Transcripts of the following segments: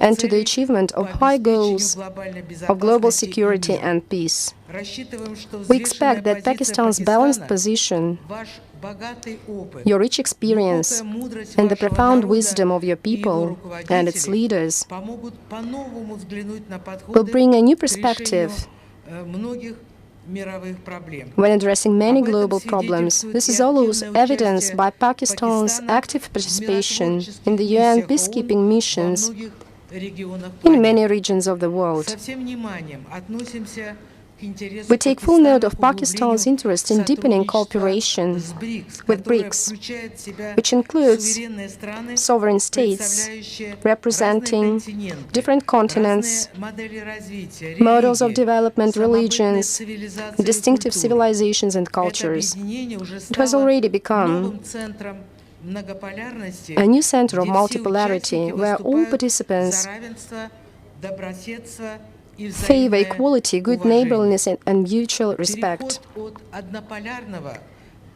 and to the achievement of high goals of global security and peace. We expect that Pakistan's balanced position, your rich experience, and the profound wisdom of your people and its leaders will bring a new perspective when addressing many global problems. This is also evidenced by Pakistan's active participation in the UN peacekeeping missions in many regions of the world. We take full note of Pakistan's interest in deepening cooperation with BRICS, which includes sovereign states representing different continents, models of development, religions, distinctive civilizations and cultures. It has already become a new center of multipolarity where all participants favor equality, good neighborliness, and mutual respect.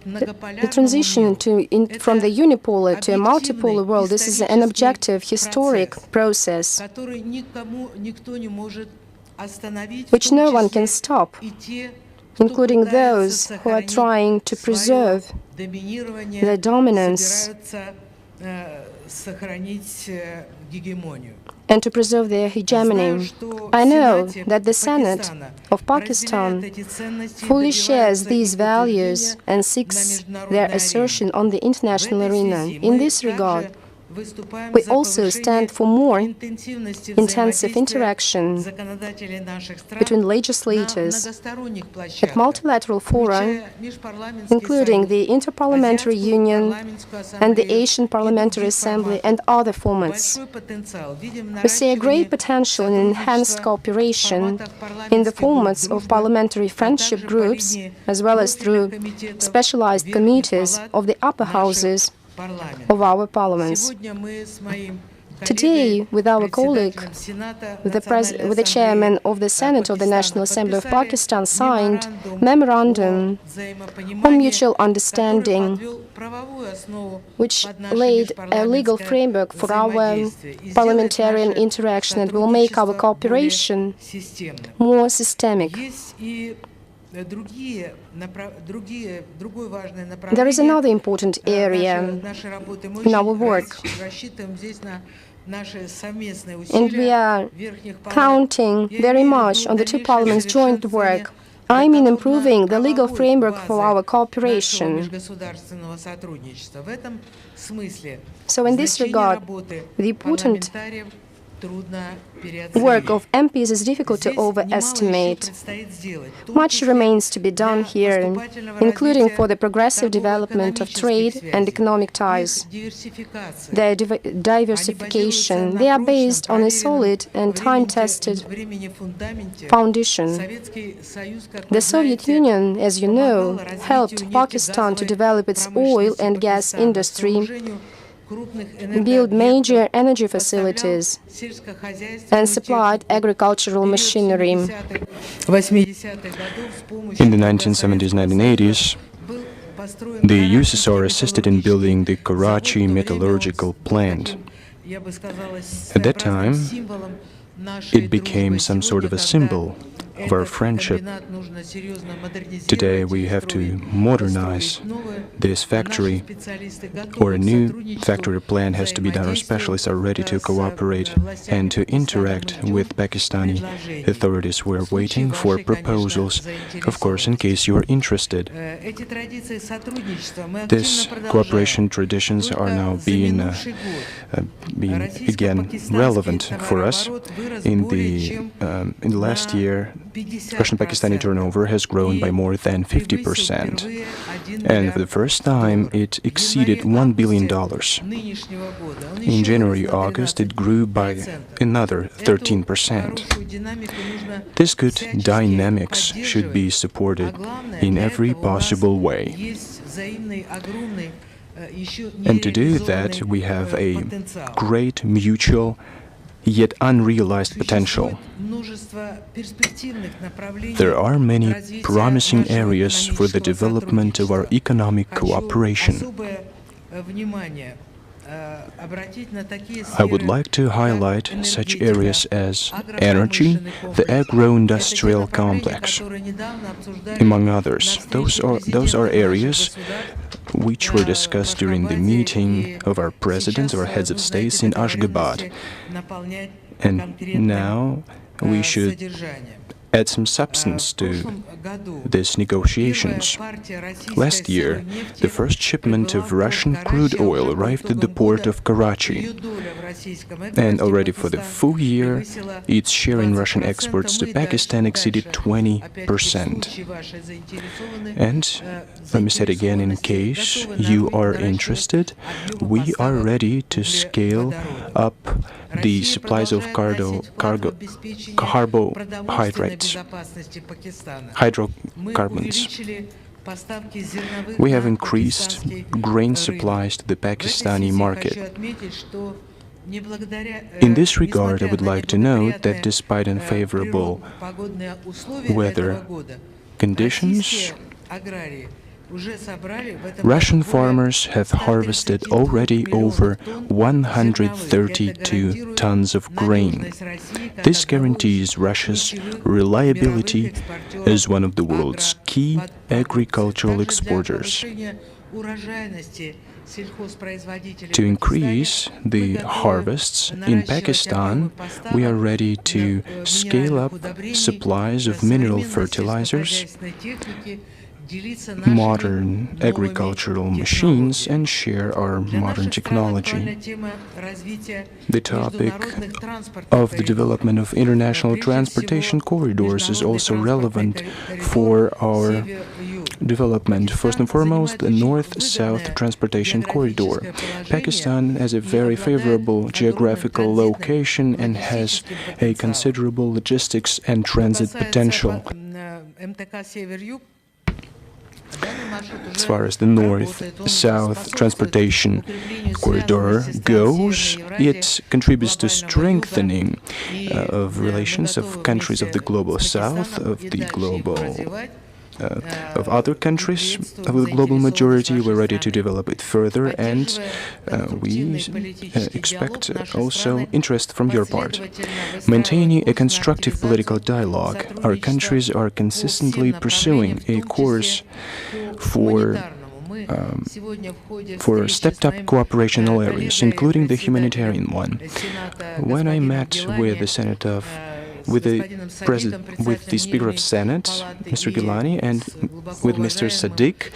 The transition from the unipolar to a multipolar world, this is an objective, historic process which no one can stop, including those who are trying to preserve the dominance and to preserve their hegemony. I know that the Senate of Pakistan fully shares these values and seeks their assertion on the international arena. In this regard, we also stand for more intensive interaction between legislators at multilateral fora, including the Interparliamentary Union and the Asian Parliamentary Assembly and other formats. We see a great potential in enhanced cooperation in the formats of parliamentary friendship groups, as well as through specialized committees of the upper houses of our parliaments. Today, with our colleague, with the chairman of the Senate of the National Assembly of Pakistan, signed memorandum on mutual understanding, which laid a legal framework for our parliamentarian interaction and will make our cooperation more systemic. There is another important area in our work, and we are counting very much on the two parliaments' joint work. I mean improving the legal framework for our cooperation. So in this regard, the important work of MPs is difficult to overestimate. Much remains to be done here, including for the progressive development of trade and economic ties. Their diversification, they are based on a solid and time-tested foundation. The Soviet Union, as you know, helped Pakistan to develop its oil and gas industry, build major energy facilities, and supplied agricultural machinery. In the 1970s and 1980s, the USSR assisted in building the Karachi metallurgical plant. At that time, it became some sort of a symbol of our friendship. Today we have to modernize this factory, or a new factory plan has to be done. Our specialists are ready to cooperate and to interact with Pakistani authorities. We're waiting for proposals, of course, in case you are interested. These cooperation traditions are now being again relevant for us. In the last year, Russian-Pakistani turnover has grown by more than 50%. And for the first time, it exceeded $1 billion. In January-August, it grew by another 13%. This good dynamics should be supported in every possible way. And to do that, we have a great mutual yet unrealized potential. There are many promising areas for the development of our economic cooperation. I would like to highlight such areas as energy, the agro-industrial complex, among others. Those are areas which were discussed during the meeting of our presidents, our heads of states in Ashgabat. And now we should add some substance to these negotiations. Last year, the first shipment of Russian crude oil arrived at the port of Karachi, and already for the full year, its share in Russian exports to Pakistan exceeded 20%. And let me say it again, in case you are interested, we are ready to scale up the supplies of carbohydrates, hydrocarbons. We have increased grain supplies to the Pakistani market. In this regard, I would like to note that despite unfavorable weather conditions, Russian farmers have harvested already over 132 tons of grain. This guarantees Russia's reliability as one of the world's key agricultural exporters. To increase the harvests in Pakistan, we are ready to scale up supplies of mineral fertilizers, modern agricultural machines, and share our modern technology. The topic of the development of international transportation corridors is also relevant for our development. First and foremost, the North-South transportation corridor. Pakistan has a very favorable geographical location and has a considerable logistics and transit potential. As far as the North-South transportation corridor goes, it contributes to strengthening of relations of countries of the global South, of other countries with a global majority. We're ready to develop it further, and we expect also interest from your part. Maintaining a constructive political dialogue, our countries are consistently pursuing a course for stepped-up cooperation in all areas, including the humanitarian one. When I met with the Speaker of Senate, Mr. Gilani, and with Mr. Sadiq,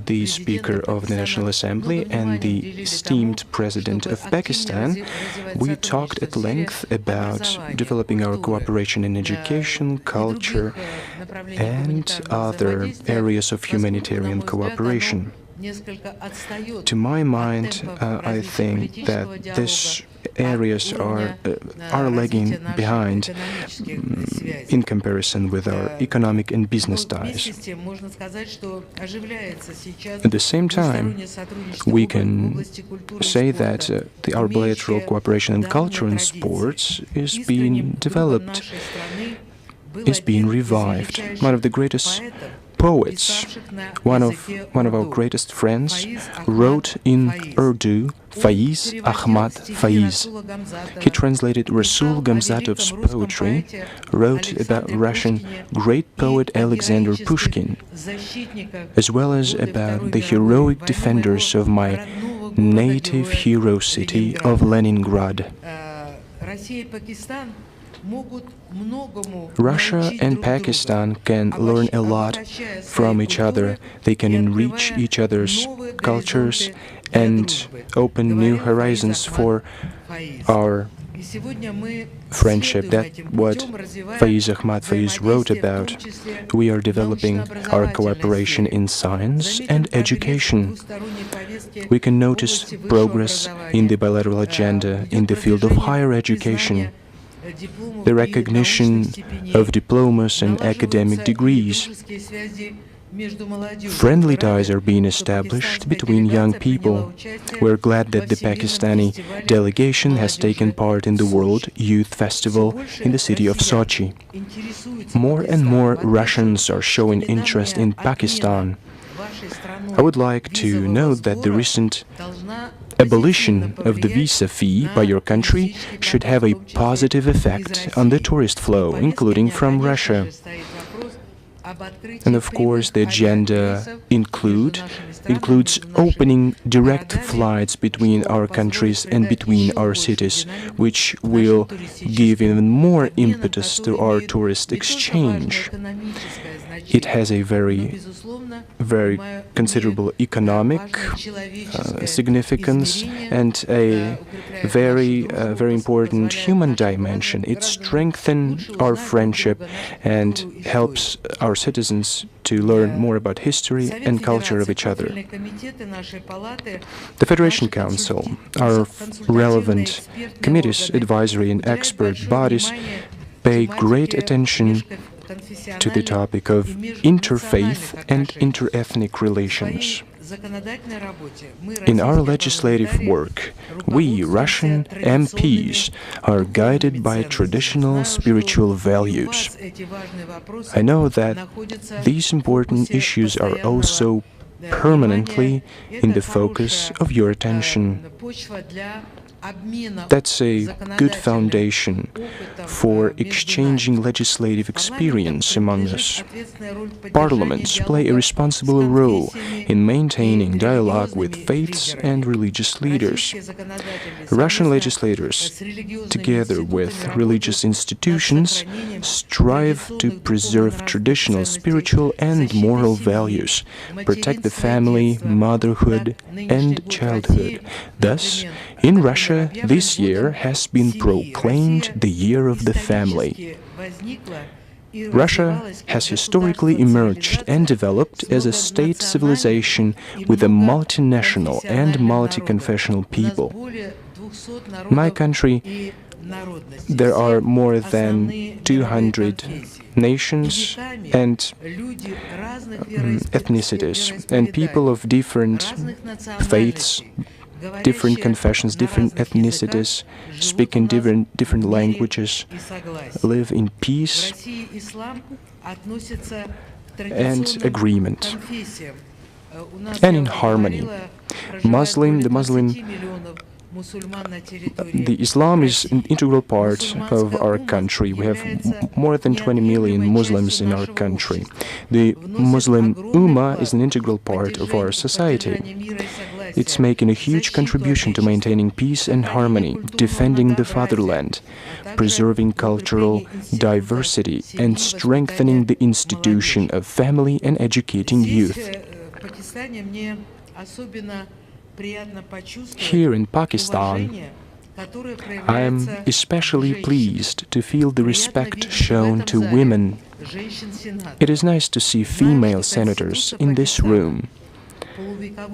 the Speaker of the National Assembly, and the esteemed President of Pakistan, we talked at length about developing our cooperation in education, culture, and other areas of humanitarian cooperation. To my mind, I think that these areas are lagging behind in comparison with our economic and business ties. At the same time, we can say that our bilateral cooperation in culture and sports is being developed, is being revived. One of the greatest poets, one of our greatest friends, wrote in Urdu, Faiz Ahmad Faiz. He translated Rasul Gamzatov's poetry, wrote about Russian great poet Alexander Pushkin, as well as about the heroic defenders of my native hero city of Leningrad. Russia and Pakistan can learn a lot from each other. They can enrich each other's cultures and open new horizons for our friendship. That's what Faiz Ahmad Faiz wrote about. We are developing our cooperation in science and education. We can notice progress in the bilateral agenda in the field of higher education, the recognition of diplomas and academic degrees. Friendly ties are being established between young people. We're glad that the Pakistani delegation has taken part in the World Youth Festival in the city of Sochi. More and more Russians are showing interest in Pakistan. I would like to note that the recent abolition of the visa fee by your country should have a positive effect on the tourist flow, including from Russia. And of course, the agenda includes opening direct flights between our countries and between our cities, which will give even more impetus to our tourist exchange. It has a very considerable economic significance and a very important human dimension. It strengthens our friendship and helps our citizens to learn more about history and culture of each other. The Federation Council, our relevant committees, advisory and expert bodies pay great attention to the topic of interfaith and interethnic relations. In our legislative work, we, Russian MPs, are guided by traditional spiritual values. I know that these important issues are also permanently in the focus of your attention. That's a good foundation for exchanging legislative experience among us. Parliaments play a responsible role in maintaining dialogue with faiths and religious leaders. Russian legislators, together with religious institutions, strive to preserve traditional spiritual and moral values, protect the family, motherhood, and childhood. Thus, in Russia, this year has been proclaimed the Year of the Family. Russia has historically emerged and developed as a state civilization with a multinational and multi-confessional people. In my country, there are more than 200 nations and ethnicities, and people of different faiths, different confessions, different ethnicities, speaking different languages, live in peace and agreement and in harmony. The Islam is an integral part of our country. We have more than 20 million Muslims in our country. The Muslim Ummah is an integral part of our society. It's making a huge contribution to maintaining peace and harmony, defending the fatherland, preserving cultural diversity, and strengthening the institution of family and educating youth. Here in Pakistan, I am especially pleased to feel the respect shown to women. It is nice to see female senators in this room.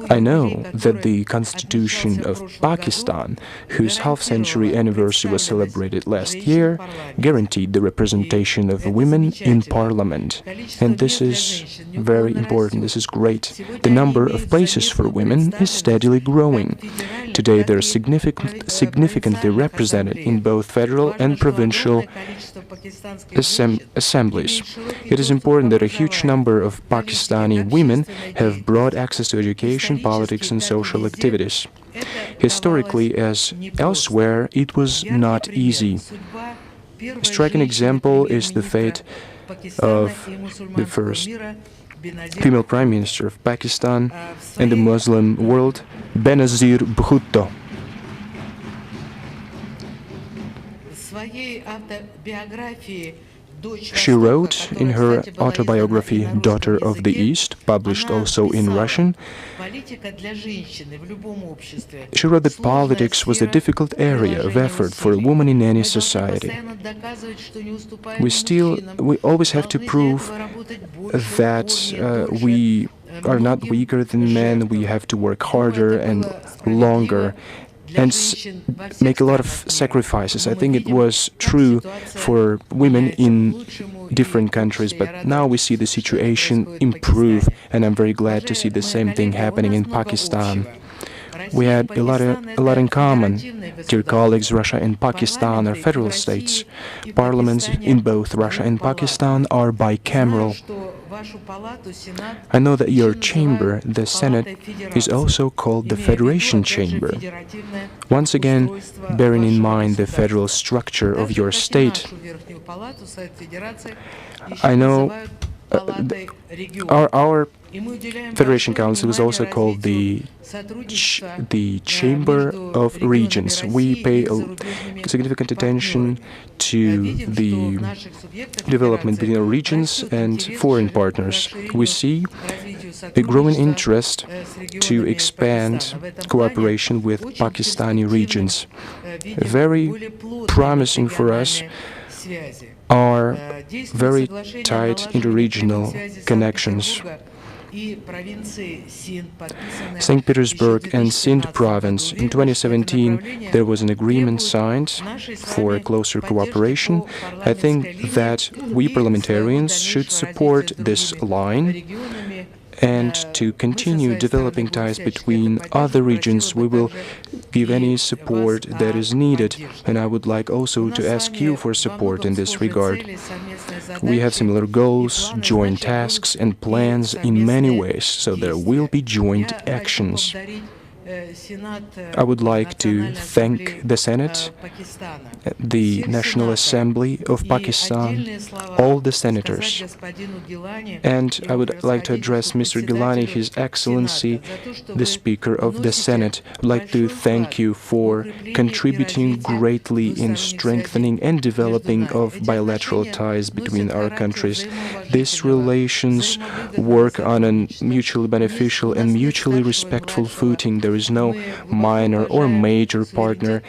I know that the Constitution of Pakistan, whose half-century anniversary was celebrated last year, guaranteed the representation of women in Parliament. And this is very important, this is great. The number of places for women is steadily growing. Today they are significantly represented in both federal and provincial assemblies. It is important that a huge number of Pakistani women have broad access to education, politics, and social activities. Historically, as elsewhere, it was not easy. A striking example is the fate of the first female Prime Minister of Pakistan and the Muslim world, Benazir Bhutto. She wrote in her autobiography, Daughter of the East, published also in Russian, she wrote that politics was a difficult area of effort for a woman in any society. We always have to prove that we are not weaker than men, we have to work harder and longer and make a lot of sacrifices. I think it was true for women in different countries, but now we see the situation improve, and I'm very glad to see the same thing happening in Pakistan. We had a lot in common. Dear colleagues, Russia and Pakistan are federal states. Parliaments in both Russia and Pakistan are bicameral. I know that your chamber, the Senate, is also called the Federation Chamber. Once again, bearing in mind the federal structure of your state, I know our Federation Council is also called the Chamber of Regions. We pay significant attention to the development between our regions and foreign partners. We see a growing interest to expand cooperation with Pakistani regions. Very promising for us are very tight interregional connections. St. Petersburg and Sindh province. In 2017, there was an agreement signed for closer cooperation. I think that we parliamentarians should support this line and to continue developing ties between other regions. We will give any support that is needed, and I would like also to ask you for support in this regard. We have similar goals, joint tasks and plans in many ways, so there will be joint actions. I would like to thank the Senate, the National Assembly of Pakistan, all the senators. And I would like to address Mr. Gilani, His Excellency, the Speaker of the Senate. I would like to thank you for contributing greatly in strengthening and developing of bilateral ties between our countries. These relations work on a mutually beneficial and mutually respectful footing. There is no minor or major partner.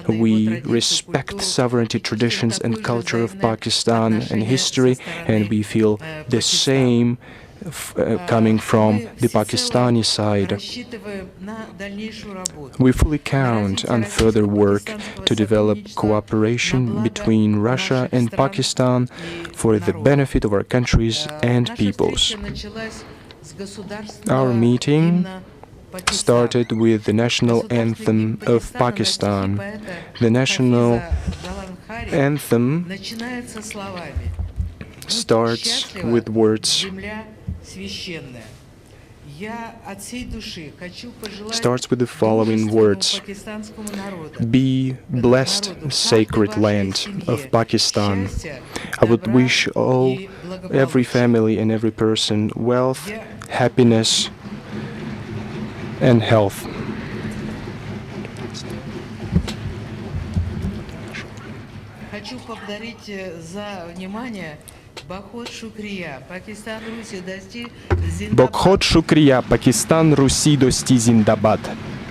We respect sovereignty, traditions and culture of Pakistan and history, and we feel the same coming from the Pakistani side. We fully count on further work to develop cooperation between Russia and Pakistan for the benefit of our countries and peoples. Our meeting started with the national anthem of Pakistan. The national anthem starts with words. Starts with the following words: "Be blessed, sacred land of Pakistan." I would wish every family and every person wealth, happiness, and health. Bokhari Shukriya, Pakistan Rusi dosti zindabad.